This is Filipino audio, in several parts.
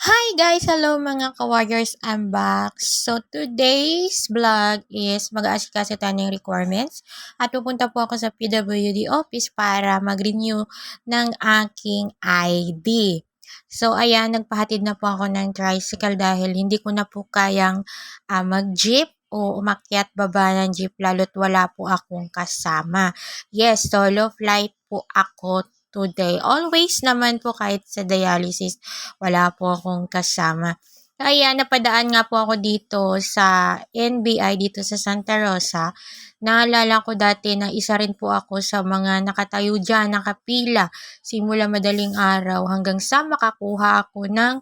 Hi guys! Hello mga ka-warriors! I'm back. So today's vlog is mag-aasikaso tayo ng requirements at pupunta po ako sa PWD office para mag-renew ng aking ID. So ayan, nagpahatid na po ako ng tricycle dahil hindi ko na po kayang mag-jeep o umakyat baba ng jeep lalo't wala po akong kasama. Yes, solo flight po ako today. Always naman po kahit sa dialysis wala po akong kasama. Kaya napadaan nga po ako dito sa NBI dito sa Santa Rosa. Naalala ko dati na isa rin po ako sa mga nakatayo dyan, nakapila, simula madaling araw hanggang sa makakuha ako ng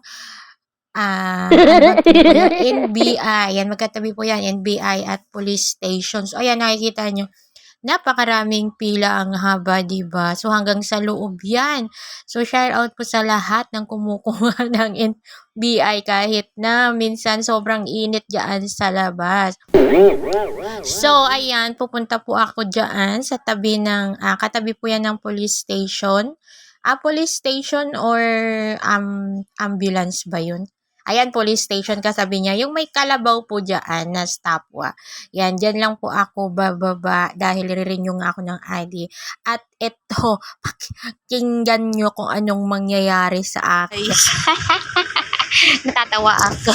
ano po yan, NBI. Yan, magkatabi po yan, NBI at police station. So, ayan, nakikita nyo, napakaraming pila, ang haba, 'di ba? So hanggang sa loob 'yan. So shout out po sa lahat ng kumukuha ng NBI kahit na minsan sobrang init diyan sa labas. So ayan, pupunta po ako diyan sa tabi ng katabi po 'yan ng police station. Police station or ambulance ba 'yun? Ayan, police station kasabi niya. Yung may kalabaw po dyan na stopwa. Yan, dyan lang po ako bababa dahil re-renew nga ako ng ID. At ito, pakinggan nyo kung anong mangyayari sa akin. Natatawa ako.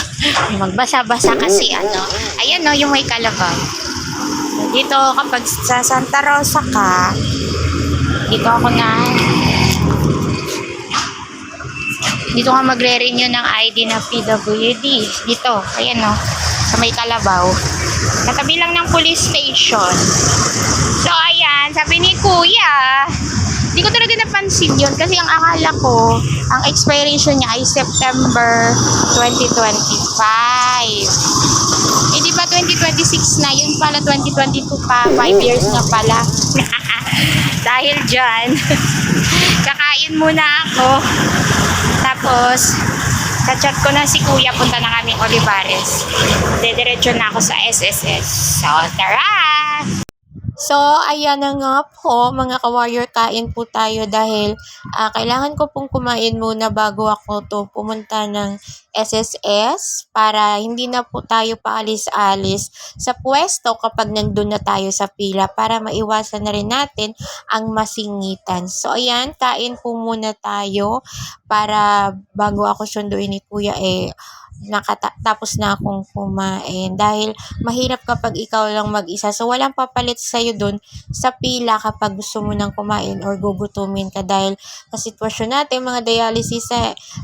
Magbasa-basa kasi ayan no, yung may kalabaw. Dito kapag sa Santa Rosa ka, dito ako dito ka magre-renew ng ID na PWD. Dito, ayan no, sa may kalabaw. Katabi lang ng police station. So, ayan, sabi ni Kuya, hindi ko talaga napansin yun kasi ang akala ko, ang expiration niya ay September 2025. Eh, di ba 2026 na? Yun pala 2022 pa. 5 years na pala. Dahil dyan, kakain muna ako. Tapos, ka-chat ko na si Kuya, punta na kaming Olivares. Dediretso na ako sa SSS. So, tara! So, ayan na nga po, mga ka-warrior, kain po tayo dahil kailangan ko pong kumain muna bago ako pumunta ng SSS para hindi na po tayo paalis-alis sa pwesto kapag nandun na tayo sa pila para maiwasan na rin natin ang masingitan. So, ayan, kain po muna tayo para bago ako sunduin ni Kuya tapos na akong kumain dahil mahirap kapag ikaw lang mag-isa, so walang papalit sa'yo dun sa pila kapag gusto mo nang kumain or gugutumin ka dahil sa sitwasyon natin mga dialysis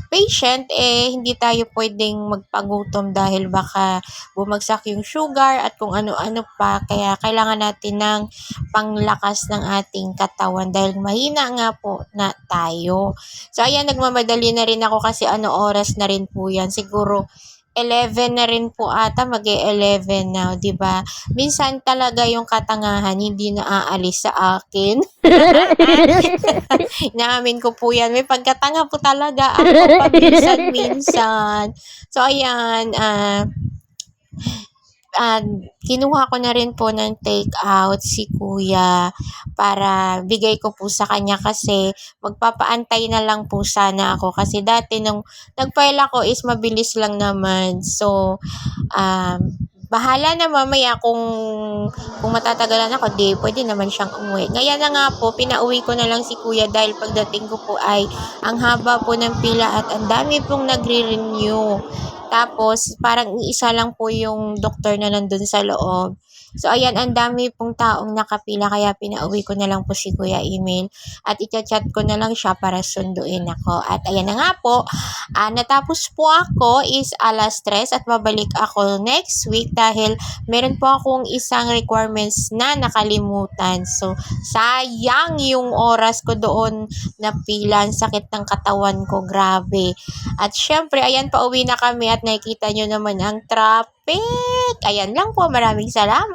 patient, hindi tayo pwedeng magpagutom dahil baka bumagsak yung sugar at kung ano-ano pa, kaya kailangan natin ng panglakas ng ating katawan dahil mahina nga po na tayo. So ayan, nagmamadali na rin ako kasi oras na rin po yan, siguro 11 na rin po ata, mag-11 na, 'di ba? Minsan talaga yung katangahan hindi na aalis sa akin. Inaamin ko po 'yan. May pagkatanga po talaga ako paminsan-minsan. So ayan, kinuha ko na rin po ng take out si Kuya para bigay ko po sa kanya kasi magpapaantay na lang po sana ako kasi dati nung nag-file ako is mabilis lang naman. So, bahala na mamaya kung matatagalan ako, pwede naman siyang umuwi. Ngayon na nga po, pinauwi ko na lang si Kuya dahil pagdating ko po ay ang haba po ng pila at ang dami pong nagre-renew. Tapos, parang isa lang po yung doktor na nandun sa loob. So, ayan, ang dami pong taong nakapila kaya pinauwi ko na lang po si Kuya Emil at i-chat ko na lang siya para sunduin ako. At ayan na nga po, natapos po ako is alas 3 at babalik ako next week dahil meron po akong isang requirements na nakalimutan. So, sayang yung oras ko doon na pila. Ang sakit ng katawan ko, grabe. At syempre, ayan, pauwi na kami at nakikita nyo naman ang traffic. Ayan lang po, maraming salamat.